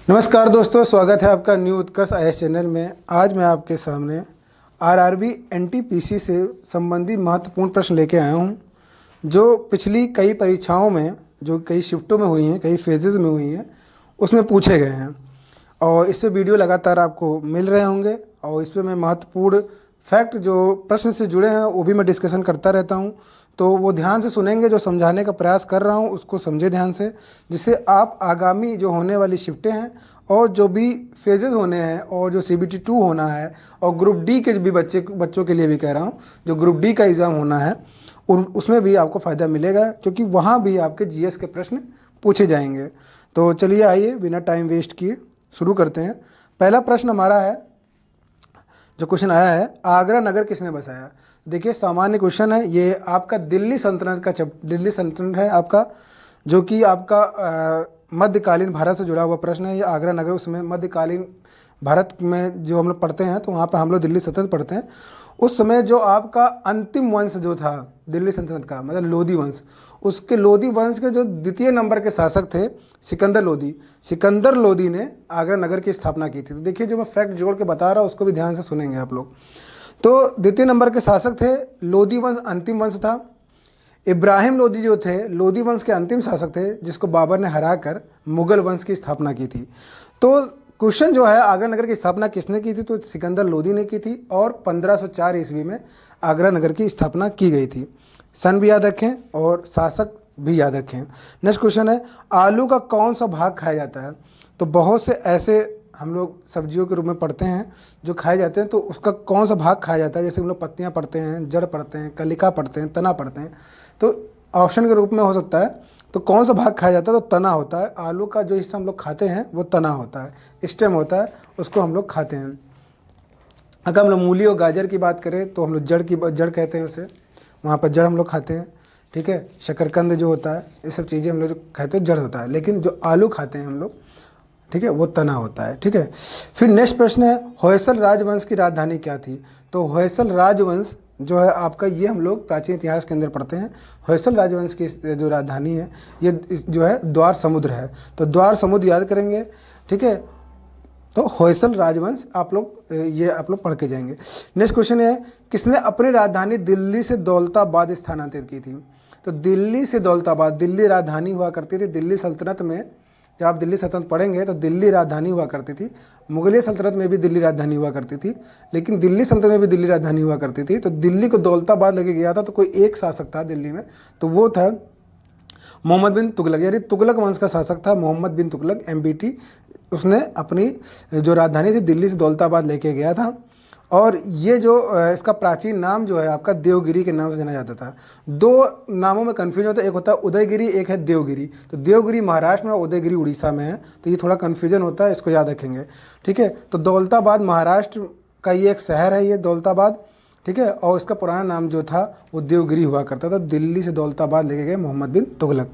नमस्कार दोस्तों, स्वागत है आपका न्यू उत्कर्ष आईएएस चैनल में। आज मैं आपके सामने आरआरबी एनटीपीसी से संबंधित महत्वपूर्ण प्रश्न लेके आया हूं, जो पिछली कई परीक्षाओं में, जो कई शिफ्टों में हुई हैं, कई फेजेज़ में हुई हैं, उसमें पूछे गए हैं। और इससे वीडियो लगातार आपको मिल रहे होंगे और इस पर मैं महत्वपूर्ण फैक्ट जो प्रश्न से जुड़े हैं वो भी मैं डिस्कशन करता रहता हूं। तो वो ध्यान से सुनेंगे, जो समझाने का प्रयास कर रहा हूं उसको समझे ध्यान से, जिससे आप आगामी जो होने वाली शिफ्टें हैं और जो भी फेजेस होने हैं और जो CBT 2 होना है और ग्रुप डी के भी बच्चों के लिए भी कह रहा हूँ, जो ग्रुप डी का एग्ज़ाम होना है उसमें भी आपको फ़ायदा मिलेगा, क्योंकि वहाँ भी आपके GS के प्रश्न पूछे जाएंगे। तो चलिए आइए बिना टाइम वेस्ट किए शुरू करते हैं। पहला प्रश्न हमारा है, जो क्वेश्चन आया है, आगरा नगर किसने बसाया। देखिए सामान्य क्वेश्चन है ये, आपका दिल्ली सल्तनत का दिल्ली सल्तनत है आपका, जो कि आपका मध्यकालीन भारत से जुड़ा हुआ प्रश्न है। ये आगरा नगर, उसमें मध्यकालीन भारत में जो हम लोग पढ़ते हैं तो वहाँ पर हम लोग दिल्ली सल्तनत पढ़ते हैं। उस समय जो आपका अंतिम वंश जो था दिल्ली सल्तनत का, मतलब लोधी वंश, उसके लोधी वंश के जो द्वितीय नंबर के शासक थे सिकंदर लोधी ने आगरा नगर की स्थापना की थी। तो देखिए जो मैं फैक्ट जोड़ के बता रहा हूँ उसको भी ध्यान से सुनेंगे आप लोग। तो द्वितीय नंबर के शासक थे, लोधी वंश अंतिम वंश था। इब्राहिम लोधी जो थे लोधी वंश के अंतिम शासक थे, जिसको बाबर ने हराकर मुगल वंश की स्थापना की थी। तो क्वेश्चन जो है, आगरा नगर की स्थापना किसने की थी, तो सिकंदर लोधी ने की थी और 1504 ईस्वी में आगरा नगर की स्थापना की गई थी। सन भी याद रखें और शासक भी याद रखें। नेक्स्ट क्वेश्चन है, आलू का कौन सा भाग खाया जाता है। तो बहुत से ऐसे हम लोग सब्जियों के रूप में पढ़ते हैं जो खाए जाते हैं, तो उसका कौन सा भाग खाया जाता है। जैसे हम लोग पत्तियाँ पढ़ते हैं, जड़ पढ़ते हैं, कलिका पढ़ते हैं, तना पढ़ते हैं। तो ऑप्शन के रूप में हो सकता है, तो कौन सा भाग खाया जाता है, तो तना होता है। आलू का जो हिस्सा हम लोग खाते हैं वो तना होता है, स्टेम होता है, उसको हम लोग खाते हैं। अगर हम लोग मूली और गाजर की बात करें तो हम लोग जड़ कहते हैं उसे, वहाँ पर जड़ हम लोग खाते हैं। ठीक है, शकरकंद जो होता है, ये सब चीज़ें हम लोग जो खाते हैं जड़ होता है, लेकिन जो आलू खाते हैं हम लोग, ठीक है, वो तना होता है। ठीक है, फिर नेक्स्ट प्रश्न है, होयसल राजवंश की राजधानी क्या थी। तो होयसल राजवंश जो है आपका, ये हम लोग प्राचीन इतिहास के अंदर पढ़ते हैं। होयसल राजवंश की जो राजधानी है ये जो है द्वार समुद्र है। तो द्वार समुद्र याद करेंगे। ठीक है, तो होयसल राजवंश आप लोग पढ़ के जाएंगे। नेक्स्ट क्वेश्चन है, किसने अपनी राजधानी दिल्ली से दौलताबाद स्थानांतरित की थी। तो दिल्ली से दौलताबाद, दिल्ली राजधानी हुआ करती थी दिल्ली सल्तनत में। जब आप दिल्ली सल्तनत पढ़ेंगे तो दिल्ली राजधानी हुआ करती थी। मुगलिया सल्तनत में भी दिल्ली राजधानी हुआ करती थी, लेकिन दिल्ली सल्तनत में भी दिल्ली राजधानी हुआ करती थी। तो दिल्ली को दौलताबाद लेके गया था, तो कोई एक शासक था दिल्ली में, तो वो था मोहम्मद बिन तुगलक, यानी तुगलक वंश का शासक था मोहम्मद बिन तुगलक, MBT। उसने अपनी जो राजधानी थी दिल्ली से दौलताबाद लेके गया था। और ये जो इसका प्राचीन नाम जो है आपका देवगिरी के नाम से जाना जाता था। दो नामों में कन्फ्यूजन होता है, एक होता है उदयगिरी, एक है देवगिरी। तो देवगिरी महाराष्ट्र में और उदयगिरी उड़ीसा में है, तो ये थोड़ा कन्फ्यूजन होता है, इसको याद रखेंगे। ठीक है, तो दौलताबाद महाराष्ट्र का ये एक शहर है, ये दौलताबाद। ठीक है, और इसका पुराना नाम जो था वो देवगिरी हुआ करता था। दिल्ली से दौलताबाद लेके गए मोहम्मद बिन तुगलक।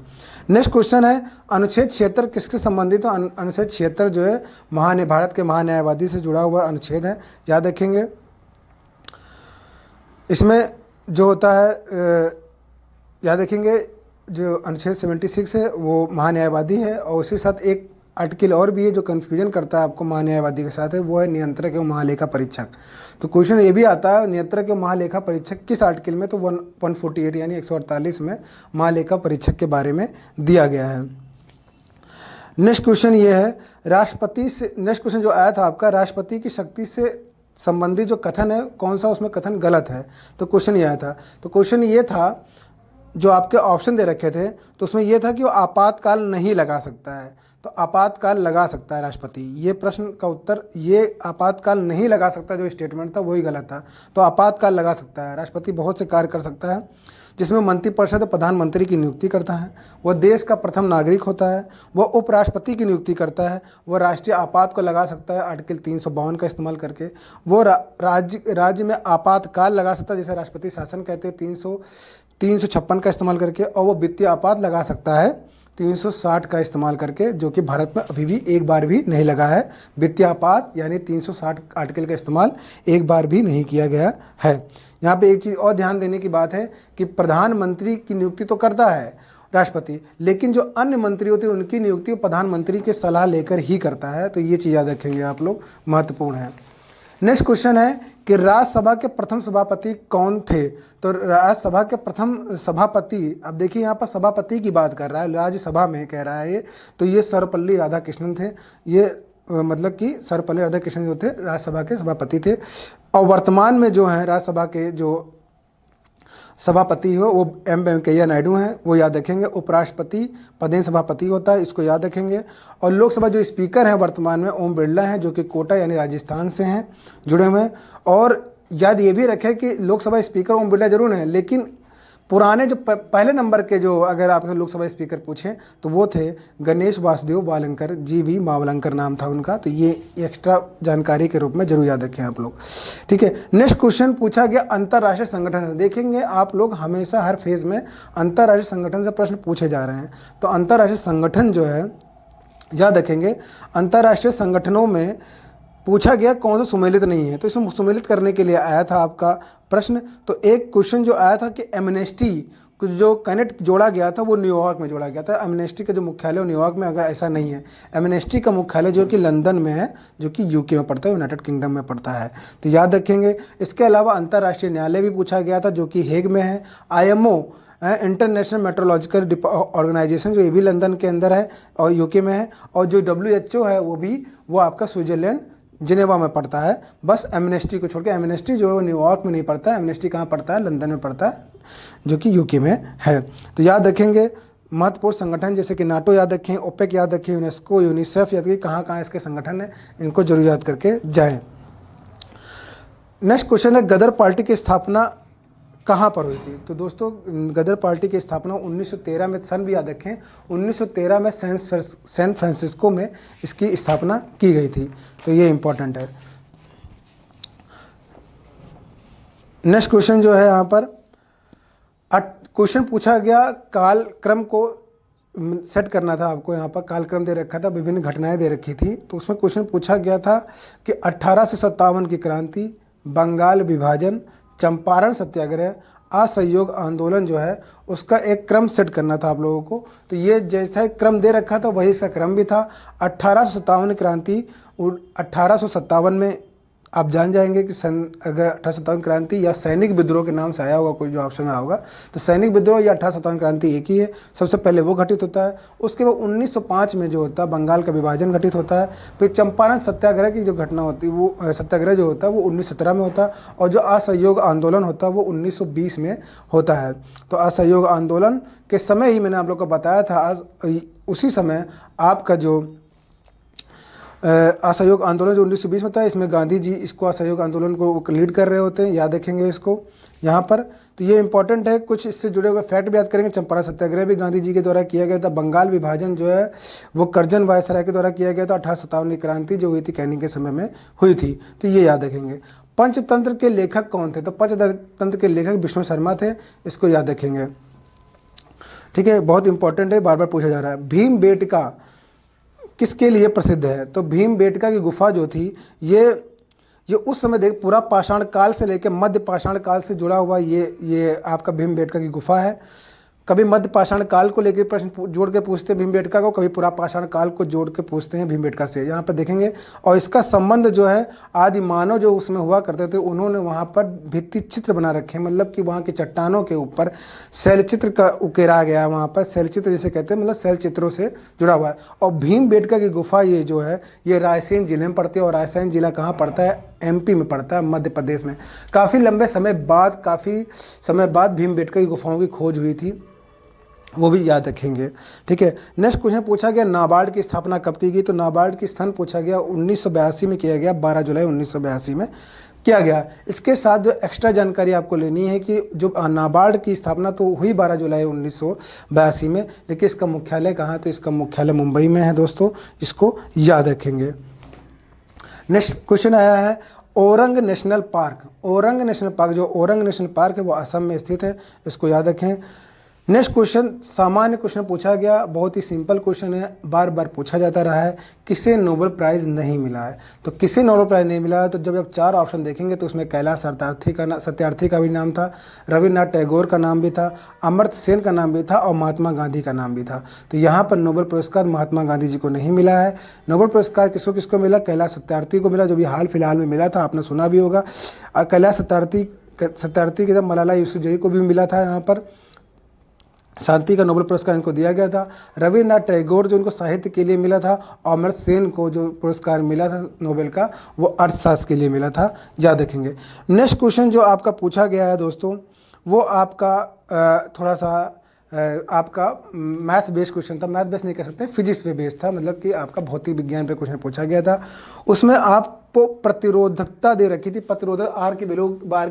नेक्स्ट क्वेश्चन है, अनुच्छेद 76 किससे संबंधित है। अनुच्छेद 76 जो है भारत के महान्यायवादी से जुड़ा हुआ अनुच्छेद है, याद रखेंगे। इसमें जो होता है याद रखेंगे, जो अनुच्छेद 76 है वो महान्यायवादी है, और उसी साथ एक आर्टिकल और भी है जो कन्फ्यूजन करता है आपको महान्यायवादी के साथ है, वो है नियंत्रक एवं महालेखा परीक्षक। तो क्वेश्चन ये भी आता है, नियंत्रक एवं महालेखा परीक्षक किस आर्टिकल में, तो 148 यानी 148 में महालेखा परीक्षक के बारे में दिया गया है। नेक्स्ट क्वेश्चन ये है, राष्ट्रपति से, नेक्स्ट क्वेश्चन जो आया था आपका, राष्ट्रपति की शक्ति से संबंधित जो कथन है कौन सा उसमें कथन गलत है। तो क्वेश्चन ये आया था, तो क्वेश्चन ये था, जो आपके ऑप्शन दे रखे थे तो उसमें यह था कि वो आपातकाल नहीं लगा सकता है। तो आपातकाल लगा सकता है राष्ट्रपति, ये प्रश्न का उत्तर, ये आपातकाल नहीं लगा सकता जो स्टेटमेंट था वही गलत था। तो आपातकाल लगा सकता है, राष्ट्रपति बहुत से कार्य कर सकता है, जिसमें मंत्रिपरिषद प्रधानमंत्री की नियुक्ति करता है, वह देश का प्रथम नागरिक होता है, वह उपराष्ट्रपति की नियुक्ति करता है, वह राष्ट्रीय आपात को लगा सकता है आर्टिकल 352 का इस्तेमाल करके, वो राज्य में आपातकाल लगा सकता है जिसे राष्ट्रपति शासन कहते हैं 356 का इस्तेमाल करके, और वो वित्तीय आपात लगा सकता है 360 का इस्तेमाल करके, जो कि भारत में अभी भी एक बार भी नहीं लगा है। वित्तीय आपात यानी 360 आर्टिकल का इस्तेमाल एक बार भी नहीं किया गया है। यहाँ पे एक चीज़ और ध्यान देने की बात है कि प्रधानमंत्री की नियुक्ति तो करता है, राष्ट्रपति, लेकिन जो अन्य मंत्री होते हैं उनकी नियुक्ति वो प्रधानमंत्री के सलाह लेकर ही करता है। तो ये चीज़ याद रखेंगे आप लोग, महत्वपूर्ण है। नेक्स्ट क्वेश्चन है कि राज्यसभा के प्रथम सभापति कौन थे? तो राज्यसभा के प्रथम सभापति, अब देखिए यहाँ पर सभापति की बात कर रहा है, राज्यसभा में कह रहा है ये, तो ये सर्वपल्ली राधाकृष्णन थे। ये मतलब कि सर्वपल्ली राधाकृष्णन जो थे राज्यसभा के सभापति थे। और वर्तमान में जो हैं राज्यसभा के जो सभापति हो वो एम वेंकैया नायडू हैं, वो याद रखेंगे। उपराष्ट्रपति पदेन सभापति होता है, इसको याद रखेंगे। और लोकसभा जो स्पीकर हैं वर्तमान में ओम बिरला हैं, जो कि कोटा यानी राजस्थान से हैं, जुड़े हुए हैं। और याद ये भी रखें कि लोकसभा स्पीकर ओम बिरला जरूर हैं, लेकिन पुराने जो पहले नंबर के जो अगर आपसे लोकसभा स्पीकर पूछें तो वो थे गणेश वासुदेव वालंकर जी, वी मावलंकर नाम था उनका। तो ये एक्स्ट्रा जानकारी के रूप में जरूर याद रखें आप लोग, ठीक है। नेक्स्ट क्वेश्चन पूछा गया अंतर्राष्ट्रीय संगठन से। देखेंगे आप लोग हमेशा हर फेज में अंतर्राष्ट्रीय संगठन से प्रश्न पूछे जा रहे हैं। तो अंतर्राष्ट्रीय संगठन जो है याद रखेंगे, अंतर्राष्ट्रीय संगठनों में पूछा गया कौन सा सुमेलित नहीं है। तो इसमें सुमेलित करने के लिए आया था आपका प्रश्न। तो एक क्वेश्चन जो आया था कि एमनेस्टी को जो कनेक्ट जोड़ा गया था वो न्यूयॉर्क में जोड़ा गया था। एमनेस्टी का जो मुख्यालय है न्यूयॉर्क में, अगर ऐसा नहीं है, एमनेस्टी का मुख्यालय जो कि लंदन में है, जो कि यूके में पड़ता है, यूनाइटेड किंगडम में पड़ता है। तो याद रखेंगे। इसके अलावा अंतर्राष्ट्रीय न्यायालय भी पूछा गया था जो कि हेग में है। IMO इंटरनेशनल मेट्रोलॉजिकल ऑर्गेनाइजेशन, जो ये भी लंदन के अंदर है और यूके में है। और जो WHO है वो आपका स्विट्जरलैंड जिनेवा में पड़ता है। बस एमनेस्टी को छोड़ के, एमनेस्टी जो है वो न्यूयॉर्क में नहीं पड़ता है, एमनेस्टी कहाँ पड़ता है? लंदन में पड़ता है, जो कि यूके में है। तो याद रखेंगे महत्वपूर्ण संगठन जैसे कि नाटो याद रखें, ओपेक याद रखें, यूनेस्को, यूनिसेफ याद रखें, कहाँ कहाँ इसके संगठन है, इनको जरूर याद करके जाएं। नेक्स्ट क्वेश्चन है गदर पार्टी की स्थापना कहाँ पर हुई थी? तो दोस्तों गदर पार्टी की स्थापना 1913 में, सन भी याद रखें, 1913 में सैन फ्रांसिस्को में इसकी स्थापना की गई थी। तो ये इंपॉर्टेंट है। नेक्स्ट क्वेश्चन जो है यहाँ पर क्वेश्चन पूछा गया, कालक्रम को सेट करना था आपको। यहाँ पर कालक्रम दे रखा था, विभिन्न घटनाएं दे रखी थी। तो उसमें क्वेश्चन पूछा गया था कि 1857 की क्रांति, बंगाल विभाजन, चंपारण सत्याग्रह, असहयोग आंदोलन जो है उसका एक क्रम सेट करना था आप लोगों को। तो ये जैसा एक क्रम दे रखा था वही इसका क्रम भी था। 1857 क्रांति, 1857 में आप जान जाएंगे कि अगर 1857 क्रांति या सैनिक विद्रोह के नाम से आया होगा, कोई जो ऑप्शन रहा होगा, तो सैनिक विद्रोह या 1857 क्रांति एक ही है। सबसे पहले वो घटित होता है। उसके बाद 1905 में जो होता है बंगाल का विभाजन घटित होता है। फिर चंपारण सत्याग्रह की जो घटना होती है, वो सत्याग्रह जो होता है वो 1917 में होता है। और जो असहयोग आंदोलन होता है वो 1920 में होता है। तो असहयोग आंदोलन के समय ही मैंने आप लोग को बताया था, आज उसी समय आपका जो असहयोग आंदोलन जो 1920 में था, इसमें गांधी जी इसको असहयोग आंदोलन को लीड कर रहे होते हैं, याद रखेंगे इसको यहाँ पर। तो ये इंपॉर्टेंट है, कुछ इससे जुड़े हुए फैक्ट भी याद करेंगे। चंपारण सत्याग्रह भी गांधी जी के द्वारा किया गया था। बंगाल विभाजन जो है वो कर्जन वायसराय के द्वारा किया गया था। 1857 की क्रांति जो हुई थी कैनिंग के समय में हुई थी। तो ये याद रखेंगे। पंचतंत्र के लेखक कौन थे? तो पंचतंत्र के लेखक विष्णु शर्मा थे, इसको याद रखेंगे, ठीक है। बहुत इंपॉर्टेंट है, बार बार पूछा जा रहा है। भीमबेटका किसके लिए प्रसिद्ध है? तो भीमबेटका की गुफा जो थी ये उस समय देख पूरा पाषाण काल से लेकर मध्य पाषाण काल से जुड़ा हुआ ये आपका भीमबेटका की गुफा है। कभी मध्य पाषाण काल को लेकर प्रश्न जोड़ के पूछते हैं भीमबेटका को, कभी पूरा पाषाण काल को जोड़ के पूछते हैं भीमबेटका से, यहाँ पर देखेंगे। और इसका संबंध जो है आदि मानव जो उसमें हुआ करते थे, उन्होंने वहाँ पर भित्ति चित्र बना रखे हैं, मतलब कि वहाँ की चट्टानों के ऊपर शैल चित्र का उकेरा गया है। वहाँ पर शैल चित्र जिसे कहते हैं, मतलब शैल चित्रों से जुड़ा हुआ है। और भीमबेटका की गुफा ये जो है ये रायसेन जिले में पड़ती है। और रायसेन जिला कहाँ पड़ता है? MP में पड़ता है, मध्य प्रदेश में। काफ़ी लंबे समय बाद भीमबेटका की गुफाओं की खोज हुई थी, वो भी याद रखेंगे, ठीक है। नेक्स्ट क्वेश्चन पूछा गया नाबार्ड की स्थापना कब की गई? तो नाबार्ड की सन पूछा गया 1982 में किया गया, 12 जुलाई 1982 में किया गया। इसके साथ जो एक्स्ट्रा जानकारी आपको लेनी है कि जो नाबार्ड की स्थापना तो हुई 12 जुलाई 1982 में, लेकिन इसका मुख्यालय कहाँ? तो इसका मुख्यालय मुंबई में है दोस्तों, इसको याद रखेंगे। नेक्स्ट क्वेश्चन आया है orang national park. Orang national park, जो ओरंग नेशनल पार्क है वो असम में स्थित है, इसको याद रखें। नेक्स्ट क्वेश्चन सामान्य क्वेश्चन पूछा गया, बहुत ही सिंपल क्वेश्चन है, बार बार पूछा जाता रहा है, किसे नोबेल प्राइज़ नहीं मिला है। तो किसे नोबेल प्राइज़ नहीं मिला है, तो जब आप 4 ऑप्शन देखेंगे तो उसमें कैलाश सत्यार्थी का भी नाम था, रविन्द्रनाथ टैगोर का नाम भी था, अमर्त्य सेन का नाम भी था और महात्मा गांधी का नाम भी था। तो यहाँ पर नोबेल पुरस्कार महात्मा गांधी जी को नहीं मिला है। नोबेल पुरस्कार किसको किसको मिला, कैलाश सत्यार्थी को मिला, जो भी हाल फिलहाल में मिला था, आपने सुना भी होगा। कैलाश सत्यार्थी के जब मलाला यूसुफजई को भी मिला था, यहाँ पर शांति का नोबेल पुरस्कार इनको दिया गया था। रविन्द्रनाथ टैगोर जो इनको साहित्य के लिए मिला था, और अमर्त्य सेन को जो पुरस्कार मिला था नोबेल का वो अर्थशास्त्र के लिए मिला था, याद रखेंगे। नेक्स्ट क्वेश्चन जो आपका पूछा गया है दोस्तों, वो आपका थोड़ा सा आपका मैथ बेस्ड क्वेश्चन था, मैथ बेस्ड नहीं कह सकते, फिजिक्स पे बेस्ड था, मतलब कि आपका भौतिक विज्ञान पे क्वेश्चन पूछा गया था। उसमें आपको प्रतिरोधकता दे रखी थी, प्रतिरोधक आर की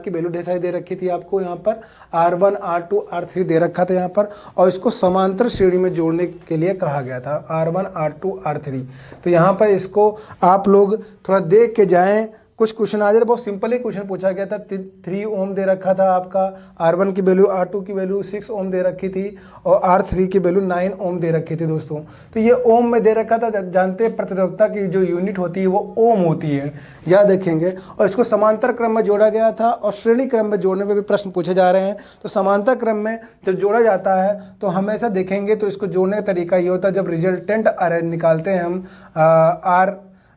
वैल्यू ढेर सारी दे रखी थी आपको, यहाँ पर R1 R2 R3 दे रखा था यहाँ पर, और इसको समांतर श्रेणी में जोड़ने के लिए कहा गया था, R1 R2 R3। तो यहाँ पर इसको आप लोग थोड़ा देख के जाएँ, कुछ क्वेश्चन आ जाए, बहुत सिंपल ही क्वेश्चन पूछा गया था। 3 ओम दे रखा था आपका, R1 की वैल्यू, R2 की वैल्यू 6 ओम दे रखी थी, और R3 की वैल्यू 9 ओम दे रखी थी दोस्तों। तो ये ओम में दे रखा था, जानते हैं प्रतिरोधकता की जो यूनिट होती है वो ओम होती है, याद रखेंगे। और इसको समांतर क्रम में जोड़ा गया था, और श्रेणी क्रम में जोड़ने में भी प्रश्न पूछे जा रहे हैं। तो समांतर क्रम में जब जोड़ा जाता है तो हमेशा देखेंगे तो इसको जोड़ने का तरीका ये होता है, जब रिजल्टेंट निकालते हैं हम,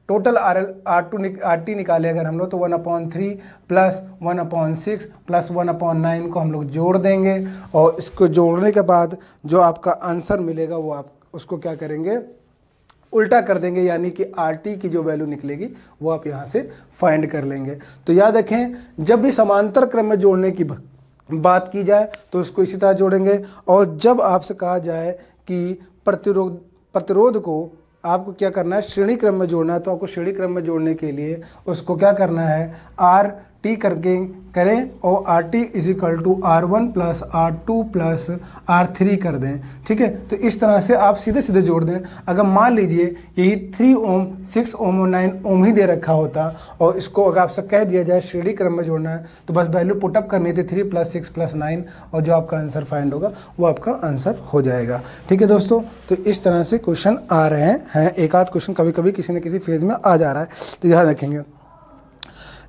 टोटल RT निकाले अगर हम लोग, तो 1/3 प्लस 1/6 प्लस 1/9 को हम लोग जोड़ देंगे, और इसको जोड़ने के बाद जो आपका आंसर मिलेगा वो आप उसको क्या करेंगे, उल्टा कर देंगे, यानी कि RT की जो वैल्यू निकलेगी वो आप यहाँ से फाइंड कर लेंगे। तो याद रखें, जब भी समांतर क्रम में जोड़ने की बात की जाए तो उसको इसी तरह जोड़ेंगे, और जब आपसे कहा जाए कि प्रतिरोध को आपको क्या करना है, श्रेणी क्रम में जोड़ना है, तो आपको श्रेणी क्रम में जोड़ने के लिए उसको क्या करना है, RT करके करें, और RT = R1 plus R2 plus R3 कर दें, ठीक है। तो इस तरह से आप सीधे सीधे जोड़ दें। अगर मान लीजिए यही 3 ओम 6 ओम और 9 ओम ही दे रखा होता, और इसको अगर आपसे कह दिया जाए श्रेणी क्रम में जोड़ना है, तो बस वैल्यू पुटअप करनी थी 3 + 6 + 9, और जो आपका आंसर फाइंड होगा वो आपका आंसर हो जाएगा, ठीक है दोस्तों। तो इस तरह से क्वेश्चन आ रहे हैं, एक आध क्वेश्चन कभी कभी किसी न किसी फेज में आ जा रहा है, तो ध्यान रखेंगे।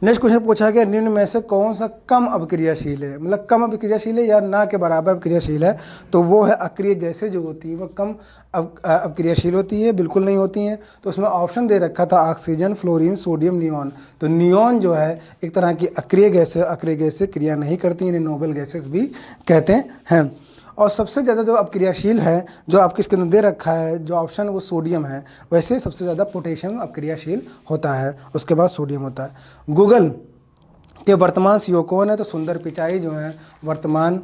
नेक्स्ट क्वेश्चन पूछा गया, निम्न में से कौन सा कम अभिक्रियाशील है, मतलब कम अभिक्रियाशील है या ना के बराबर अभिक्रियाशील है, तो वो है अक्रिय गैसें जो होती है वो कम अभिक्रियाशील होती है, बिल्कुल नहीं होती हैं। तो उसमें ऑप्शन दे रखा था ऑक्सीजन, फ्लोरीन, सोडियम, नियॉन। तो नियॉन जो है एक तरह की अक्रिय गैस है, अक्रिय गैस से क्रिया नहीं करती, इन्हें नोबल गैसेस भी कहते हैं। और सबसे ज़्यादा जो अपक्रियाशील है, जो आपके इसके अंदर दे रखा है जो ऑप्शन, वो सोडियम है। वैसे सबसे ज़्यादा पोटेशियम अपक्रियाशील होता है, उसके बाद सोडियम होता है। गूगल के वर्तमान CEO कौन है, तो सुंदर पिचाई जो हैं वर्तमान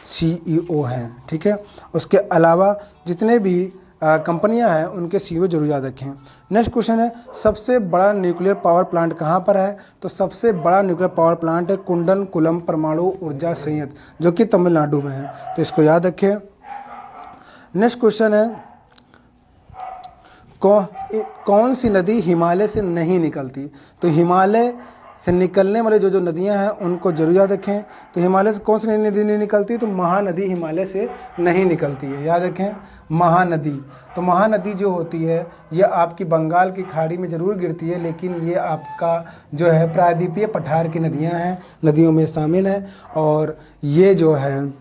CEO हैं, ठीक है। उसके अलावा जितने भी कंपनियां हैं उनके CEO जरूर याद रखें। नेक्स्ट क्वेश्चन है, सबसे बड़ा न्यूक्लियर पावर प्लांट कहाँ पर है, तो सबसे बड़ा न्यूक्लियर पावर प्लांट है कुंडनकुलम परमाणु ऊर्जा संयंत्र, जो कि तमिलनाडु में है, तो इसको याद रखें। नेक्स्ट क्वेश्चन है, कौन सी नदी हिमालय से नहीं निकलती, तो हिमालय से निकलने वाले जो नदियां हैं उनको जरूर याद रखें। तो हिमालय से कौन सी नदी नहीं निकलती, तो महानदी हिमालय से नहीं निकलती है, याद रखें, महानदी। तो महानदी जो होती है ये आपकी बंगाल की खाड़ी में ज़रूर गिरती है, लेकिन ये आपका जो है प्रायद्वीपीय पठार की नदियां हैं, नदियों में शामिल है, और ये जो है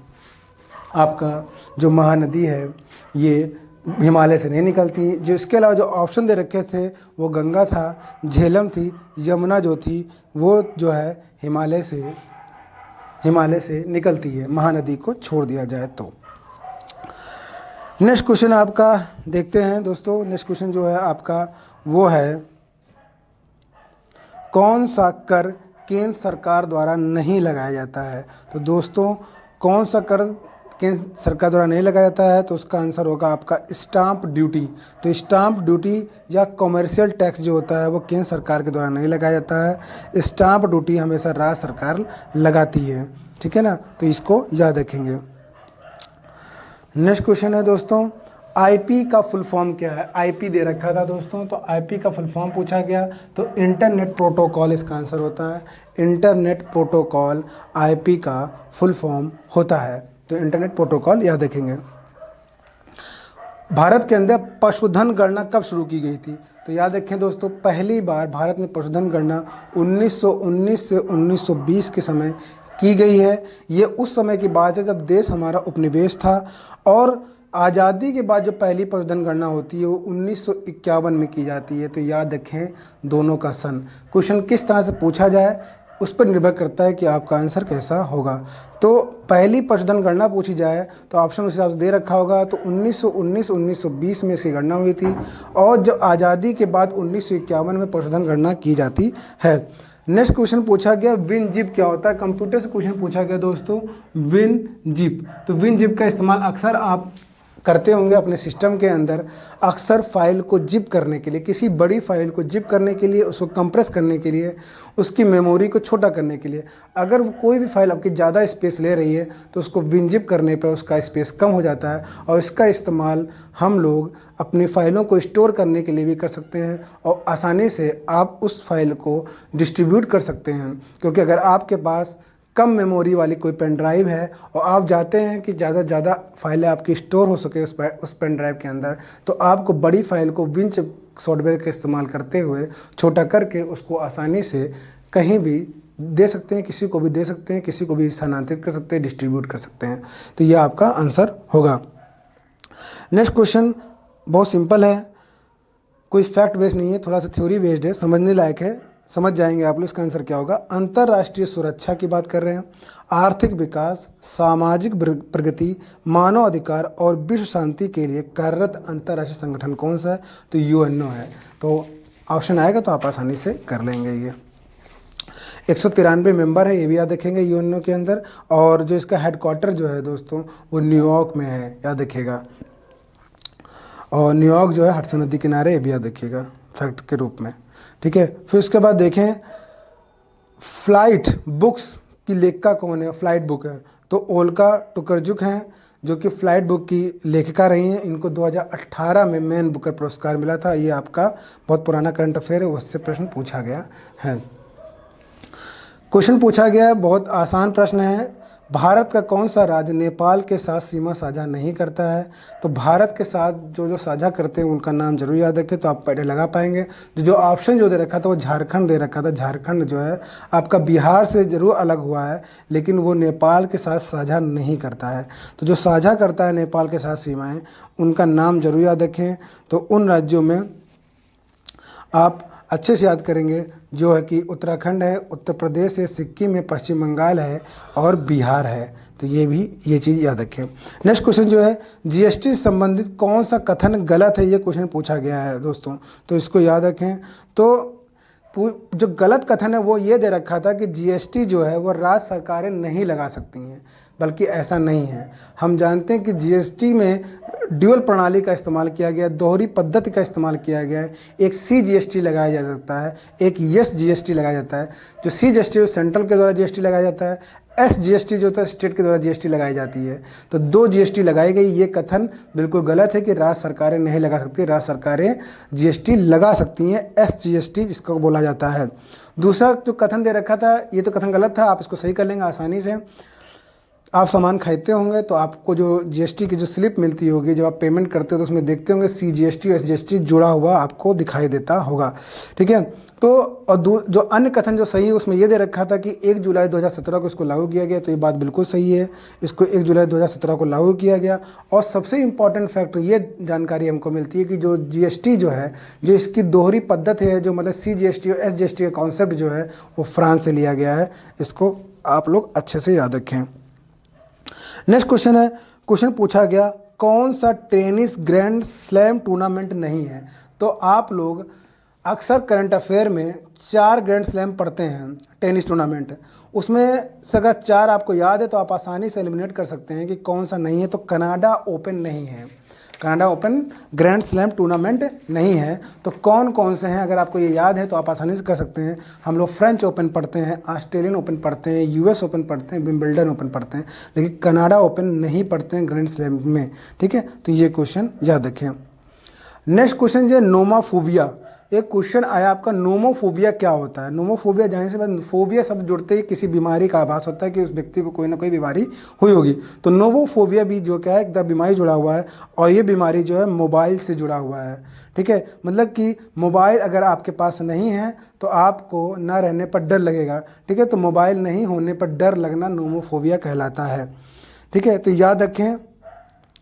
आपका जो महानदी है ये हिमालय से नहीं निकलती। जो इसके अलावा जो ऑप्शन दे रखे थे वो गंगा था, झेलम थी, यमुना जो थी वो जो है हिमालय से निकलती है, महानदी को छोड़ दिया जाए तो। नेक्स्ट क्वेश्चन आपका देखते हैं दोस्तों। नेक्स्ट क्वेश्चन जो है आपका वो है, कौन सा कर केंद्र सरकार द्वारा नहीं लगाया जाता है, तो दोस्तों कौन सा कर केंद्र सरकार द्वारा नहीं लगाया जाता है, तो उसका आंसर होगा आपका स्टाम्प ड्यूटी। तो स्टाम्प ड्यूटी या कॉमर्शियल टैक्स जो होता है वो केंद्र सरकार के द्वारा नहीं लगाया जाता है, स्टाम्प ड्यूटी हमेशा राज्य सरकार लगाती है, ठीक है ना, तो इसको याद रखेंगे। नेक्स्ट क्वेश्चन है दोस्तों, IP का फुल फॉर्म क्या है, IP दे रखा था दोस्तों, तो IP का फुल फॉर्म पूछा गया, तो इंटरनेट प्रोटोकॉल इसका आंसर होता है। इंटरनेट प्रोटोकॉल IP का फुल फॉर्म होता है, तो इंटरनेट प्रोटोकॉल याद रखेंगे। भारत के अंदर पशुधन गणना कब शुरू की गई थी? तो याद रखें दोस्तों, पहली बार भारत में पशुधन गणना 1919 से 1920 के समय की गई है। ये उस समय की बात है जब देश हमारा उपनिवेश था, और आज़ादी के बाद जो पहली पशुधन गणना होती है वो 1951 में की जाती है। तो याद रखें दोनों का सन। क्वेश्चन किस तरह से पूछा जाए उस पर निर्भर करता है कि आपका आंसर कैसा होगा। तो पहली पशुधन गणना पूछी जाए तो ऑप्शन उस हिसाब से दे रखा होगा। तो 1919 1920 में इसकी गणना हुई थी, और जो आज़ादी के बाद 1951 में पशुधन गणना की जाती है। नेक्स्ट क्वेश्चन पूछा गया विन जिप क्या होता है? कंप्यूटर से क्वेश्चन पूछा गया दोस्तों विन जिप। तो विन जिप का इस्तेमाल अक्सर आप करते होंगे अपने सिस्टम के अंदर, अक्सर फाइल को जिप करने के लिए, किसी बड़ी फाइल को जिप करने के लिए, उसको कंप्रेस करने के लिए, उसकी मेमोरी को छोटा करने के लिए। अगर कोई भी फाइल आपकी ज़्यादा स्पेस ले रही है तो उसको विनजिप करने पर उसका स्पेस कम हो जाता है, और इसका इस्तेमाल हम लोग अपनी फ़ाइलों को स्टोर करने के लिए भी कर सकते हैं, और आसानी से आप उस फाइल को डिस्ट्रीब्यूट कर सकते हैं। क्योंकि अगर आपके पास कम मेमोरी वाली कोई पेन ड्राइव है और आप चाहते हैं कि ज़्यादा से ज़्यादा फाइलें आपकी स्टोर हो सके उस पेन ड्राइव के अंदर, तो आपको बड़ी फाइल को विंच सॉफ्टवेयर का इस्तेमाल करते हुए छोटा करके उसको आसानी से कहीं भी दे सकते हैं, किसी को भी दे सकते हैं, किसी को भी स्थानांतरित कर सकते हैं, डिस्ट्रीब्यूट कर सकते हैं। तो यह आपका आंसर होगा। नेक्स्ट क्वेश्चन बहुत सिंपल है, कोई फैक्ट बेस्ड नहीं है, थोड़ा सा थ्योरी बेस्ड है, समझने लायक है, समझ जाएंगे आप लोग। इसका आंसर क्या होगा? अंतर्राष्ट्रीय सुरक्षा की बात कर रहे हैं, आर्थिक विकास, सामाजिक प्रगति, मानव अधिकार और विश्व शांति के लिए कार्यरत अंतर्राष्ट्रीय संगठन कौन सा है? तो यूएनओ है। तो ऑप्शन आएगा तो आप आसानी से कर लेंगे। ये 193 मेंबर है, ये भी याद रखेंगे यूएनओ के अंदर, और जो इसका हेडक्वार्टर जो है दोस्तों वो न्यूयॉर्क में है, याद रखिएगा। और न्यूयॉर्क जो है हडसन नदी किनारे, ये भी याद रखिएगा फैक्ट के रूप में, ठीक है। फिर उसके बाद देखें फ्लाइट बुक्स की लेखिका कौन है? फ्लाइट बुक है तो ओल्गा टुकरजुक हैं, जो कि फ्लाइट बुक की लेखिका रही हैं। इनको 2018 में मैन बुकर पुरस्कार मिला था। ये आपका बहुत पुराना करंट अफेयर है, उससे प्रश्न पूछा गया है। क्वेश्चन पूछा गया है, बहुत आसान प्रश्न है। भारत का कौन सा राज्य नेपाल के साथ सीमा साझा नहीं करता है? तो भारत के साथ जो जो साझा करते हैं उनका नाम जरूर याद रखें, तो आप पहले लगा पाएंगे। जो ऑप्शन जो दे रखा था वो झारखंड दे रखा था। झारखंड जो है आपका बिहार से ज़रूर अलग हुआ है, लेकिन वो नेपाल के साथ साझा नहीं करता है। तो जो साझा करता है नेपाल के साथ सीमाएँ, उनका नाम जरूर याद रखें। तो उन राज्यों में आप अच्छे से याद करेंगे जो है कि उत्तराखंड है, उत्तर प्रदेश है, सिक्किम है, पश्चिम बंगाल है और बिहार है। तो ये चीज़ याद रखें। नेक्स्ट क्वेश्चन जो है जीएसटी से संबंधित कौन सा कथन गलत है? ये क्वेश्चन पूछा गया है दोस्तों, तो इसको याद रखें। तो जो गलत कथन है वो ये दे रखा था कि जीएसटी जो है वो राज्य सरकारें नहीं लगा सकती हैं, बल्कि ऐसा नहीं है। हम जानते हैं कि जीएसटी में ड्यूअल प्रणाली का इस्तेमाल किया गया, दोहरी पद्धति का इस्तेमाल किया गया है। एक CGST लगाया जा सकता है, एक SGST लगाया जाता है। जो CGST सेंट्रल के द्वारा GST लगाया जाता है, SGST जो होता है स्टेट के द्वारा GST लगाई जाती है। तो 2 GST लगाई गई। ये कथन बिल्कुल गलत है कि राज्य सरकारें नहीं लगा सकती। राज्य सरकारें GST लगा सकती हैं, SGST जिसको बोला जाता है। दूसरा जो कथन दे रखा था ये तो कथन गलत था, आप इसको सही कर लेंगे आसानी से। आप सामान खरीदते होंगे तो आपको जो GST की जो स्लिप मिलती होगी, जब आप पेमेंट करते हो तो उसमें देखते होंगे CGST और SGST जुड़ा हुआ आपको दिखाई देता होगा, ठीक है। तो और जो अन्य कथन जो सही है उसमें ये दे रखा था कि 1 जुलाई 2017 को इसको लागू किया गया। तो ये बात बिल्कुल सही है, इसको 1 जुलाई 2017 को लागू किया गया। और सबसे इम्पॉर्टेंट फैक्टर ये जानकारी हमको मिलती है कि जो GST जो है, जो इसकी दोहरी पद्धति है, जो मतलब CGST और SGST का कॉन्सेप्ट जो है वो फ्रांस से लिया गया है। इसको आप लोग अच्छे से याद रखें। नेक्स्ट क्वेश्चन है, क्वेश्चन पूछा गया कौन सा टेनिस ग्रैंड स्लैम टूर्नामेंट नहीं है? तो आप लोग अक्सर करंट अफेयर में 4 ग्रैंड स्लैम पढ़ते हैं टेनिस टूर्नामेंट, उसमें से अगर 4 आपको याद है तो आप आसानी से एलिमिनेट कर सकते हैं कि कौन सा नहीं है। तो कनाडा ओपन नहीं है, Canada open grand slam tournament नहीं है। तो कौन कौन से हैं अगर आपको ये याद है तो आप आसानी से कर सकते हैं। हम लोग फ्रेंच ओपन पढ़ते हैं, ऑस्ट्रेलियन ओपन पढ़ते हैं, US ओपन पढ़ते हैं, विंबलडन ओपन पढ़ते हैं, लेकिन कनाडा ओपन नहीं पढ़ते हैं ग्रैंड स्लैम में, ठीक है। तो ये क्वेश्चन याद रखें। नेक्स्ट क्वेश्चन जो है नोमाफोबिया, एक क्वेश्चन आया आपका, नोमोफोबिया क्या होता है। नोमोफोबिया जाने से बाद फोबिया शब्द जुड़ते ही किसी बीमारी का आभास होता है कि उस व्यक्ति को कोई ना कोई बीमारी हुई होगी। तो नोमोफोबिया भी जो क्या है, एक बीमारी जुड़ा हुआ है, और ये बीमारी जो है मोबाइल से जुड़ा हुआ है। ठीक है, मतलब कि मोबाइल अगर आपके पास नहीं है तो आपको ना रहने पर डर लगेगा। ठीक है, तो मोबाइल नहीं होने पर डर लगना नोमोफोबिया कहलाता है। ठीक है, तो याद रखें,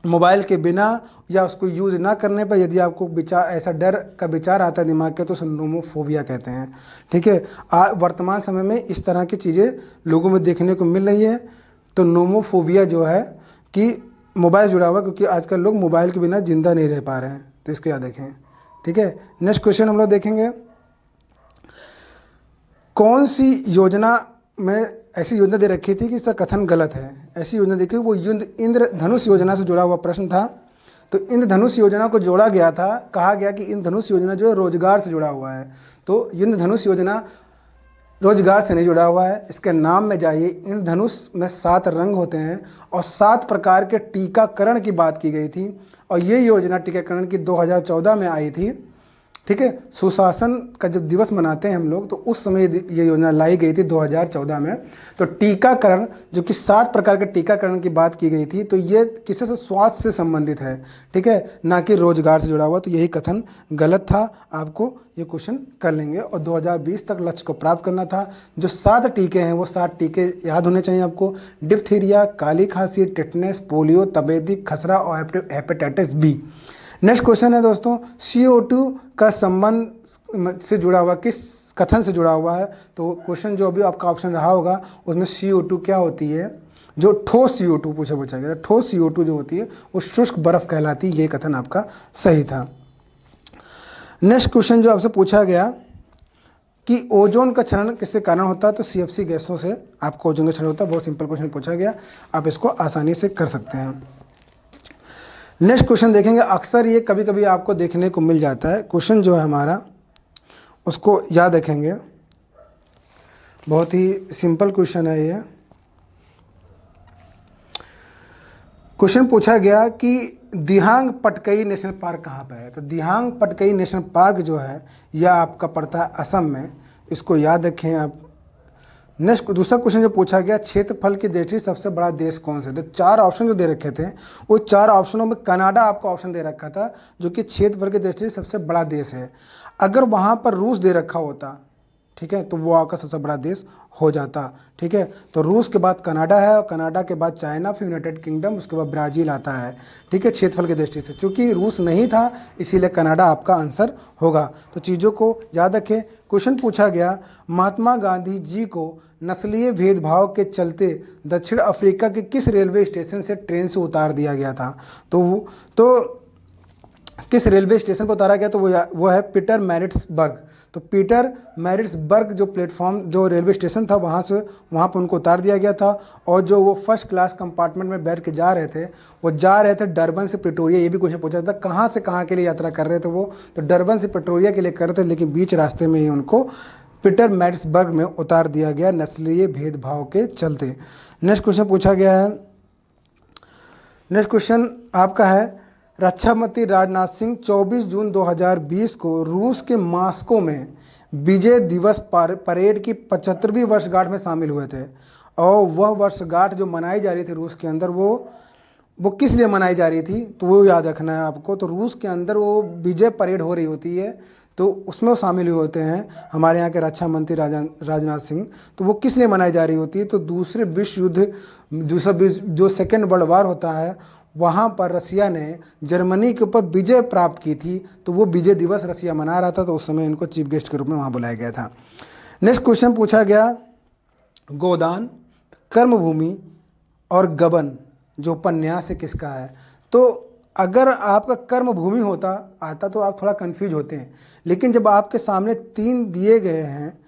मोबाइल के बिना या उसको यूज़ ना करने पर यदि आपको विचार, ऐसा डर का विचार आता है दिमाग के, तो उसे नोमोफोबिया कहते हैं। ठीक है, वर्तमान समय में इस तरह की चीज़ें लोगों में देखने को मिल रही है। तो नोमोफोबिया जो है कि मोबाइल जुड़ा हुआ, क्योंकि आजकल लोग मोबाइल के बिना ज़िंदा नहीं रह पा रहे हैं, तो इसको याद रखें। ठीक है, नेक्स्ट क्वेश्चन हम लोग देखेंगे, कौन सी योजना में ऐसी योजना दे रखी थी कि इसका कथन गलत है। ऐसी योजना देखी, वो इंद्रधनुष योजना से जुड़ा हुआ प्रश्न था। तो इंद्रधनुष योजना को जोड़ा गया था, कहा गया कि इंद्रधनुष योजना जो है रोजगार से जुड़ा हुआ है। तो इंद्रधनुष योजना रोजगार से नहीं जुड़ा हुआ है। इसके नाम में जाइए, इंद्रधनुष में 7 रंग होते हैं और 7 प्रकार के टीकाकरण की बात की गई थी, और ये योजना टीकाकरण की 2014 में आई थी। ठीक है, सुशासन का जब दिवस मनाते हैं हम लोग, तो उस समय ये योजना लाई गई थी 2014 में। तो टीकाकरण, जो कि 7 प्रकार के टीकाकरण की बात की गई थी, तो ये किसी से स्वास्थ्य से संबंधित है। ठीक है, ना कि रोजगार से जुड़ा हुआ। तो यही कथन गलत था, आपको ये क्वेश्चन कर लेंगे। और 2020 तक लक्ष्य को प्राप्त करना था। जो 7 टीके हैं वो 7 टीके याद होने चाहिए आपको, डिप्थीरिया, काली खांसी, टिटनेस, पोलियो, तपेदिक, खसरा और हेपेटाइटिस बी। नेक्स्ट क्वेश्चन है दोस्तों, CO2 का संबंध से जुड़ा हुआ, किस कथन से जुड़ा हुआ है। तो क्वेश्चन जो अभी आपका ऑप्शन रहा होगा उसमें CO2 क्या होती है, जो ठोस CO2 पूछा गया। ठोस CO2 जो होती है वो शुष्क बर्फ कहलाती है। ये कथन आपका सही था। नेक्स्ट क्वेश्चन जो आपसे पूछा गया कि ओजोन का क्षरण किससे कारण होता है, तो CFC गैसों से आपको ओजोन का क्षरण होता है। बहुत सिंपल क्वेश्चन पूछा गया, आप इसको आसानी से कर सकते हैं। नेक्स्ट क्वेश्चन देखेंगे, अक्सर ये कभी कभी आपको देखने को मिल जाता है। क्वेश्चन जो है हमारा उसको याद रखेंगे, बहुत ही सिंपल क्वेश्चन है ये। क्वेश्चन पूछा गया कि दिहांग पटकई नेशनल पार्क कहाँ पर है। तो दिहांग पटकई नेशनल पार्क जो है यह आपका पड़ता है असम में, इसको याद रखें आप। नेक्स्ट दूसरा क्वेश्चन जो पूछा गया, क्षेत्रफल की दृष्टि सबसे बड़ा देश कौन सा है। तो 4 ऑप्शन जो दे रखे थे, वो 4 ऑप्शनों में कनाडा आपका ऑप्शन दे रखा था, जो कि क्षेत्रफल की दृष्टि सबसे बड़ा देश है। अगर वहाँ पर रूस दे रखा होता, ठीक है, तो वो आपका सबसे बड़ा देश हो जाता। ठीक है, तो रूस के बाद कनाडा है, और कनाडा के बाद चाइना, फिर यूनाइटेड किंगडम, उसके बाद ब्राज़ील आता है। ठीक है, क्षेत्रफल की दृष्टि से, चूँकि रूस नहीं था इसीलिए कनाडा आपका आंसर होगा। तो चीज़ों को याद रखें। क्वेश्चन पूछा गया, महात्मा गांधी जी को नस्लीय भेदभाव के चलते दक्षिण अफ्रीका के किस रेलवे स्टेशन से ट्रेन से उतार दिया गया था। तो किस रेलवे स्टेशन पर उतारा गया, तो वो है पीटर मैरिट्सबर्ग। तो पीटर मैरिट्सबर्ग जो प्लेटफॉर्म, जो रेलवे स्टेशन था, वहाँ पर उनको उतार दिया गया था। और जो वो फर्स्ट क्लास कंपार्टमेंट में बैठ के जा रहे थे, वो जा रहे थे डरबन से प्रिटोरिया। ये भी क्वेश्चन पूछा था, कहाँ से कहाँ के लिए यात्रा कर रहे थे वो, तो डरबन से प्रिटोरिया के लिए कर रहे थे, लेकिन बीच रास्ते में ही उनको पीटर मैरिट्सबर्ग में उतार दिया गया नस्लीय भेदभाव के चलते। नेक्स्ट क्वेश्चन पूछा गया है, नेक्स्ट क्वेश्चन आपका है, रक्षा मंत्री राजनाथ सिंह 24 जून 2020 को रूस के मॉस्को में विजय दिवस परेड की 75वीं वर्षगांठ में शामिल हुए थे। और वह वर्षगांठ जो मनाई जा रही थी रूस के अंदर, वो किस लिए मनाई जा रही थी, तो वो याद रखना है आपको। तो रूस के अंदर वो विजय परेड हो रही होती है, तो उसमें वो शामिल हुए होते हैं हमारे यहाँ के रक्षा मंत्री राजनाथ सिंह। तो वो किस लिए मनाई जा रही होती है, तो दूसरे विश्व युद्ध, जो सेकेंड वर्ल्ड वार होता है, वहाँ पर रसिया ने जर्मनी के ऊपर विजय प्राप्त की थी, तो वो विजय दिवस रसिया मना रहा था, तो उस समय इनको चीफ गेस्ट के रूप में वहाँ बुलाया गया था। नेक्स्ट क्वेश्चन पूछा गया, गोदान, कर्मभूमि और गबन जो उपन्यास है किसका है। तो अगर आपका कर्मभूमि आता तो आप थोड़ा कन्फ्यूज होते हैं, लेकिन जब आपके सामने 3 दिए गए हैं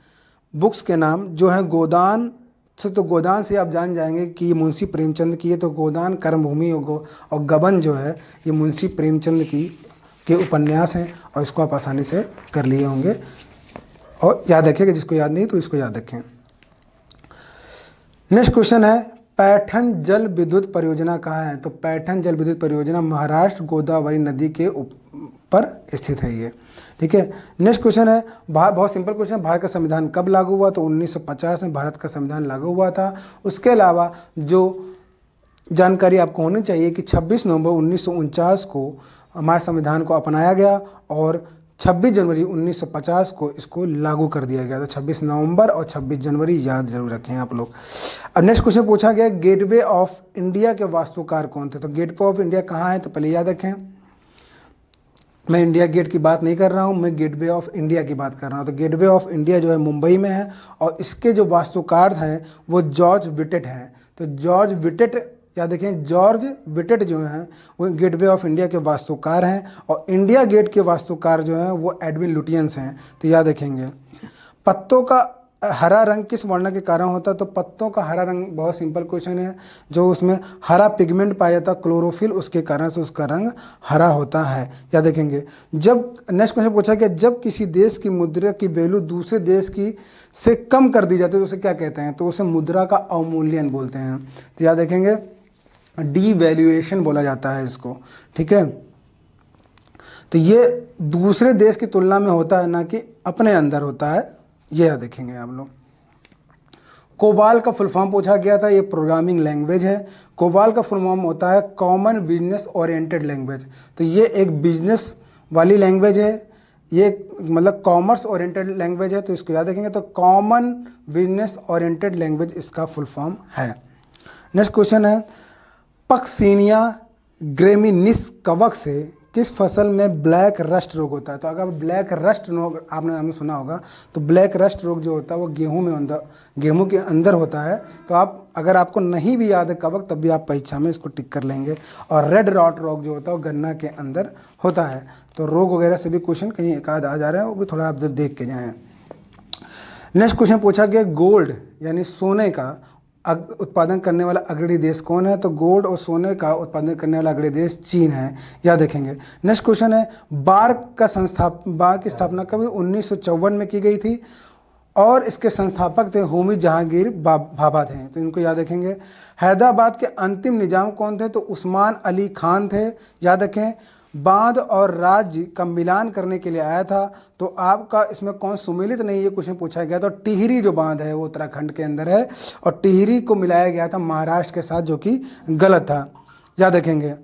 बुक्स के नाम जो हैं गोदान से, तो गोदान से आप जान जाएंगे कि ये मुंशी प्रेमचंद की है। तो गोदान, कर्मभूमि और गबन जो है ये मुंशी प्रेमचंद के उपन्यास हैं, और इसको आप आसानी से कर लिए होंगे। और याद रखिएगा, जिसको याद नहीं तो इसको याद रखें। नेक्स्ट क्वेश्चन है, पैठन जल विद्युत परियोजना कहाँ है। तो पैठन जल विद्युत परियोजना महाराष्ट्र गोदावरी नदी के पर स्थित है ये। ठीक है, नेक्स्ट क्वेश्चन है, बहुत सिंपल क्वेश्चन है, भारत का संविधान कब लागू हुआ? तो 1950 में भारत का संविधान लागू हुआ था। उसके अलावा जो जानकारी आपको होनी चाहिए कि 26 नवंबर 1949 को हमारे संविधान को अपनाया गया और 26 जनवरी 1950 को इसको लागू कर दिया गया। तो 26 नवंबर और 26 जनवरी याद जरूर रखें आप लोग। अब नेक्स्ट क्वेश्चन पूछा गया, गेटवे ऑफ इंडिया के वास्तुकार कौन थे? तो गेटवे ऑफ इंडिया कहाँ है? तो पहले याद रखें, मैं इंडिया गेट की बात नहीं कर रहा हूँ, मैं गेटवे ऑफ इंडिया की बात कर रहा हूँ। तो गेटवे ऑफ इंडिया जो है मुंबई में है और इसके जो वास्तुकार हैं वो जॉर्ज विटेट हैं। तो जॉर्ज विटेट, याद रखें, जॉर्ज विटेट जो हैं वो गेटवे ऑफ इंडिया के वास्तुकार हैं और इंडिया गेट के वास्तुकार जो हैं वो एडविन लुटियंस हैं। तो याद रखेंगे। पत्तों का हरा रंग किस वर्ण के कारण होता है? तो पत्तों का हरा रंग बहुत सिंपल क्वेश्चन है, जो उसमें हरा पिगमेंट पाया जाता है क्लोरोफिल, उसके कारण से उसका रंग हरा होता है। याद रखेंगे। जब नेक्स्ट क्वेश्चन पूछा गया, जब किसी देश की मुद्रा की वैल्यू दूसरे देश की से कम कर दी जाती है तो उसे क्या कहते हैं? तो उसे मुद्रा का अवमूल्यन बोलते हैं। तो याद रखेंगे, डीवैल्यूएशन बोला जाता है इसको। ठीक है, तो ये दूसरे देश की तुलना में होता है, ना कि अपने अंदर होता है, ये याद रखेंगे आप लोग। कोबाल का फुल फॉर्म पूछा गया था, ये प्रोग्रामिंग लैंग्वेज है। कोबाल का फुल फॉर्म होता है कॉमन बिजनेस ओरिएंटेड लैंग्वेज। तो ये एक बिजनेस वाली लैंग्वेज है, ये मतलब कॉमर्स ओरिएंटेड लैंग्वेज है, तो इसको याद रखेंगे। तो कॉमन बिजनेस ओरिएंटेड लैंग्वेज इसका फुल फॉर्म है। नेक्स्ट क्वेश्चन है, पक्सीनिया ग्रेमिनिस कवक से किस फसल में ब्लैक रस्ट रोग होता है? तो अगर ब्लैक रस्ट रोग आपने सुना होगा, तो ब्लैक रस्ट रोग जो होता है वो गेहूं के अंदर होता है। तो आप, अगर आपको नहीं भी याद है कवक, तब भी आप परीक्षा में इसको टिक कर लेंगे। और रेड रॉट रोग जो होता है वो गन्ना के अंदर होता है। तो रोग वगैरह से भी क्वेश्चन कहीं एक आध आ जा रहे हैं, वो भी थोड़ा आप देख के जाएँ। नेक्स्ट क्वेश्चन पूछा गया, गोल्ड यानी सोने का उत्पादन करने वाला अग्रणी देश कौन है? तो गोल्ड और सोने का उत्पादन करने वाला अग्रणी देश चीन है। याद रखेंगे। नेक्स्ट क्वेश्चन है, बार की स्थापना कभी 1954 में की गई थी और इसके संस्थापक थे होमी जहांगीर भाभा थे। तो इनको याद रखेंगे। हैदराबाद के अंतिम निजाम कौन थे? तो उस्मान अली खान थे। याद रखें। बांध और राज्य का मिलान करने के लिए आया था, तो आपका इसमें कौन सुमेलित नहीं, ये क्वेश्चन पूछा गया। तो टिहरी जो बांध है वो उत्तराखंड के अंदर है और टिहरी को मिलाया गया था महाराष्ट्र के साथ, जो कि गलत था। याद रखेंगे।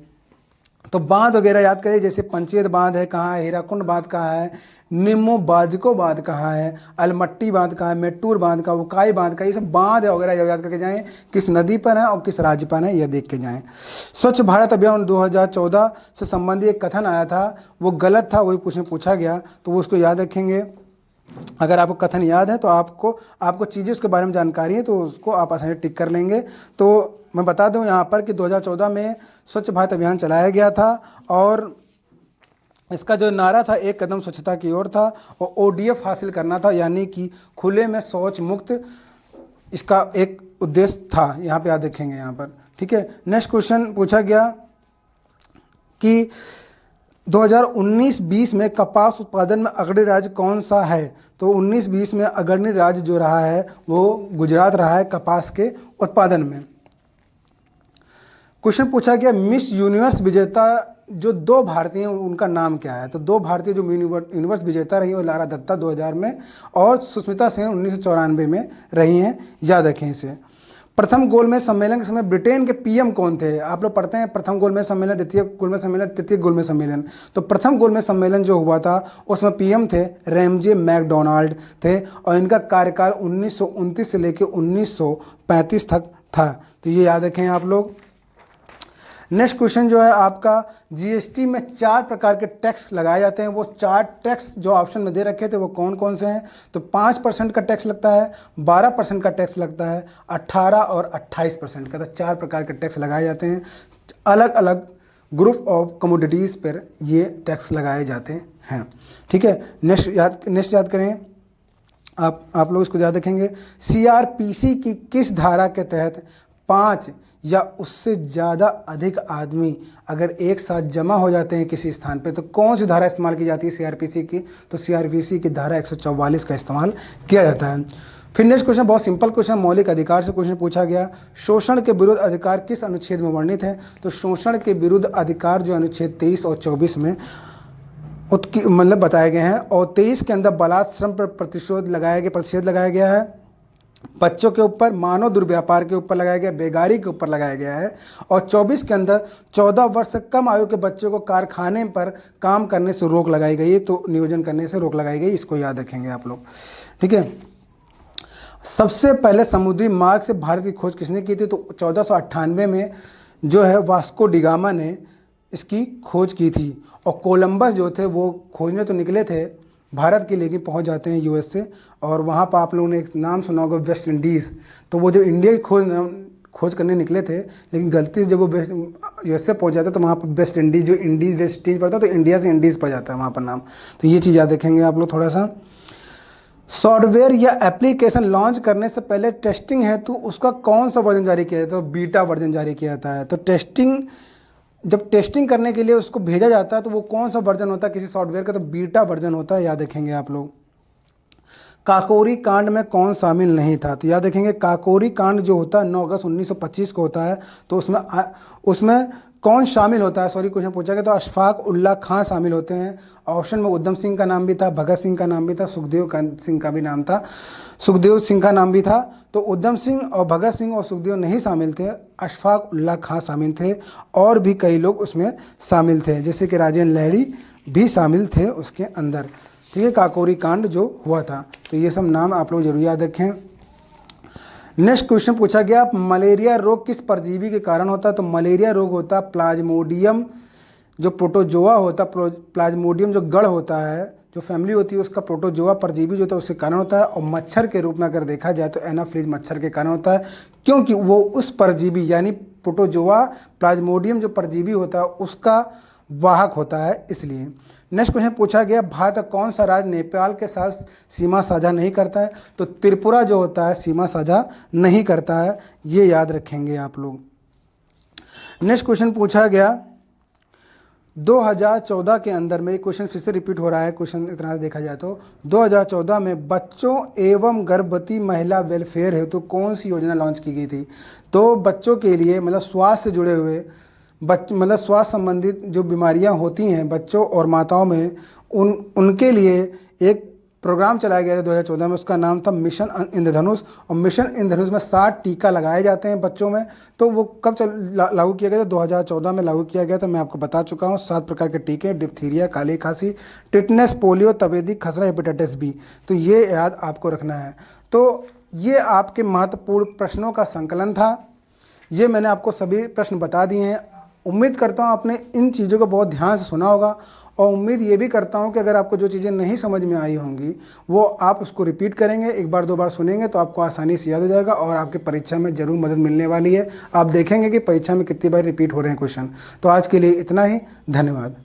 तो बांध वगैरह याद करिए, जैसे पंचेत बांध है कहाँ है, हीराकुंड बांध कहाँ है, निम्मो बाजको बांध कहाँ है, अलमट्टी बांध कहाँ है, मेट्टूर बांध का, उकाई बांध का, ये सब बांध है वगैरह याद करके जाएं। किस नदी पर है और किस राज्य पर है, यह देख के जाएं। स्वच्छ भारत अभियान 2014 से संबंधित एक कथन आया था, वो गलत था, वही पूछा गया, तो वो उसको याद रखेंगे। अगर आपको कथन याद है तो आपको चीज़ें उसके बारे में जानकारी है, तो उसको आप आसानी से टिक कर लेंगे। तो मैं बता दूं यहाँ पर कि 2014 में स्वच्छ भारत अभियान चलाया गया था और इसका जो नारा था, एक कदम स्वच्छता की ओर था और ODF हासिल करना था, यानी कि खुले में शौच मुक्त, इसका एक उद्देश्य था। यहाँ पे याद रखेंगे यहाँ पर। ठीक है। नेक्स्ट क्वेश्चन पूछा गया कि 2019-20 में कपास उत्पादन में अग्रणी राज्य कौन सा है? तो 19-20 में अग्रणी राज्य जो रहा है वो गुजरात रहा है कपास के उत्पादन में। क्वेश्चन पूछा गया, मिस यूनिवर्स विजेता जो 2 भारतीय हैं उनका नाम क्या है? तो 2 भारतीय जो यूनिवर्स विजेता रही है वो लारा दत्ता 2000 में और सुष्मिता सेन 1994 में रही हैं। याद रखें इसे। प्रथम गोलमेज सम्मेलन के समय ब्रिटेन के PM कौन थे? आप लोग पढ़ते हैं प्रथम गोलमेज सम्मेलन, द्वितीय गोलमेज सम्मेलन, तृतीय गोलमेज सम्मेलन। तो प्रथम गोलमेज सम्मेलन जो हुआ था उसमें PM थे रैमजे मैकडोनाल्ड थे और इनका कार्यकाल 1929 से लेकर 1935 तक था। तो ये याद रखें आप लोग। नेक्स्ट क्वेश्चन जो है आपका, GST में 4 प्रकार के टैक्स लगाए जाते हैं। वो 4 टैक्स जो ऑप्शन में दे रखे थे वो कौन कौन से हैं? तो 5% का टैक्स लगता है, 12% का टैक्स लगता है, 18 और 28% का। तो 4 प्रकार के टैक्स लगाए जाते हैं। अलग अलग ग्रुप ऑफ कमोडिटीज़ पर ये टैक्स लगाए जाते हैं। ठीक है। नेक्स्ट याद करें आप लोग इसको याद रखेंगे। CRPC की किस धारा के तहत 5 या उससे ज़्यादा अधिक आदमी अगर एक साथ जमा हो जाते हैं किसी स्थान पे, तो कौन सी धारा इस्तेमाल की जाती है CRPC की? तो CRPC की धारा 144 का इस्तेमाल किया जाता है। फिर नेक्स्ट क्वेश्चन बहुत सिंपल क्वेश्चन, मौलिक अधिकार से क्वेश्चन पूछा गया। शोषण के विरुद्ध अधिकार किस अनुच्छेद में वर्णित है? तो शोषण के विरुद्ध अधिकार जो अनुच्छेद 23 और 24 में उत्की मतलब बताए गए हैं। और 23 के अंदर बलात् श्रम पर प्रतिषेध लगाया गया है। बच्चों के ऊपर मानव दुर्व्यापार के ऊपर लगाया गया, बेगारी के ऊपर लगाया गया है। और 24 के अंदर 14 वर्ष से कम आयु के बच्चों को कारखाने पर काम करने से रोक लगाई गई है, तो नियोजन करने से रोक लगाई गई, इसको याद रखेंगे आप लोग। ठीक है। सबसे पहले समुद्री मार्ग से भारत की खोज किसने की थी? तो 1498 में जो है वास्को डिगामा ने इसकी खोज की थी। और कोलंबस जो थे वो खोजने तो निकले थे भारत के, लेकिन पहुंच जाते हैं यूएस से। और वहाँ पर आप लोगों ने एक नाम सुना होगा, वेस्ट इंडीज़। तो वो जो इंडिया की खोज करने निकले थे, लेकिन गलती से जब वो यूएस से पहुँच जाता तो वहाँ पर वेस्ट इंडीज़, जो इंडीज़ वेस्ट इंडीज़ पड़ता तो इंडिया से इंडीज़ पड़ जाता है वहाँ पर नाम। तो ये चीज़ याद रखेंगे आप लोग थोड़ा सा। सॉफ्टवेयर या एप्लीकेशन लॉन्च करने से पहले टेस्टिंग है तो उसका कौन सा वर्जन जारी किया जाता है? तो बीटा वर्जन जारी किया जाता है। तो जब टेस्टिंग करने के लिए उसको भेजा जाता है तो वो कौन सा वर्जन होता है किसी सॉफ्टवेयर का? तो बीटा वर्जन होता है, याद रखेंगे आप लोग। काकोरी कांड में कौन शामिल नहीं था? तो याद रखेंगे काकोरी कांड जो होता है 9 अगस्त 1925 को होता है। तो उसमें कौन शामिल होता है? सॉरी, क्वेश्चन पूछा गया। तो अशफाक उल्लाह खां शामिल होते हैं। ऑप्शन में उधम सिंह का नाम भी था, भगत सिंह का नाम भी था, सुखदेव सिंह का भी नाम था, सुखदेव सिंह का नाम भी था। तो उधम सिंह और भगत सिंह और सुखदेव नहीं शामिल थे, अशफाक उल्लाह खां शामिल थे। और भी कई लोग उसमें शामिल थे, जैसे कि राजेंद्र लहरी भी शामिल थे उसके अंदर। ठीक है, काकोरी कांड जो हुआ था। तो ये सब नाम आप लोग जरूर याद रखें। नेक्स्ट क्वेश्चन पूछा गया, मलेरिया रोग किस परजीवी के कारण होता है? तो मलेरिया रोग होता है प्लाज्मोडियम जो प्रोटोजोआ होता है, प्लाज्मोडियम जो गढ़ होता है, जो फैमिली होती है उसका प्रोटोजोआ परजीवी जो होता है उसके कारण होता है। और मच्छर के रूप में अगर देखा जाए तो एनाफ्लीज मच्छर के कारण होता है, क्योंकि वो उस परजीवी यानी प्रोटोजोआ प्लाज्मोडियम जो परजीवी होता है उसका वाहक होता है, इसलिए। नेक्स्ट क्वेश्चन पूछा गया, भारत का कौन सा राज्य नेपाल के साथ सीमा साझा नहीं करता है? तो त्रिपुरा जो होता है सीमा साझा नहीं करता है, ये याद रखेंगे आप लोग। नेक्स्ट क्वेश्चन पूछा गया 2014 के अंदर में, क्वेश्चन फिर से रिपीट हो रहा है, क्वेश्चन इतना देखा जाए तो 2014 में बच्चों एवं गर्भवती महिला वेलफेयर हेतु कौन सी योजना लॉन्च की गई थी? तो बच्चों के लिए मतलब स्वास्थ्य से जुड़े हुए मतलब स्वास्थ्य संबंधित जो बीमारियां होती हैं बच्चों और माताओं में, उनके लिए एक प्रोग्राम चलाया गया था 2014 में, उसका नाम था मिशन इंद्रधनुष। और मिशन इंद्रधनुष में 60 टीका लगाए जाते हैं बच्चों में। तो वो कब लागू किया गया था? 2014 में लागू किया गया था। मैं आपको बता चुका हूँ 7 प्रकार के टीके, डिप्थीरिया, काली खांसी, टिटनेस, पोलियो, तपेदिक खसरा, हेपेटाइटिस बी। तो ये याद आपको रखना है। तो ये आपके महत्वपूर्ण प्रश्नों का संकलन था। ये मैंने आपको सभी प्रश्न बता दिए हैं। उम्मीद करता हूँ आपने इन चीज़ों को बहुत ध्यान से सुना होगा। और उम्मीद ये भी करता हूँ कि अगर आपको जो चीज़ें नहीं समझ में आई होंगी वो आप उसको रिपीट करेंगे, एक बार 2 बार सुनेंगे तो आपको आसानी से याद हो जाएगा और आपके परीक्षा में ज़रूर मदद मिलने वाली है। आप देखेंगे कि परीक्षा में कितनी बार रिपीट हो रहे हैं क्वेश्चन। तो आज के लिए इतना ही, धन्यवाद।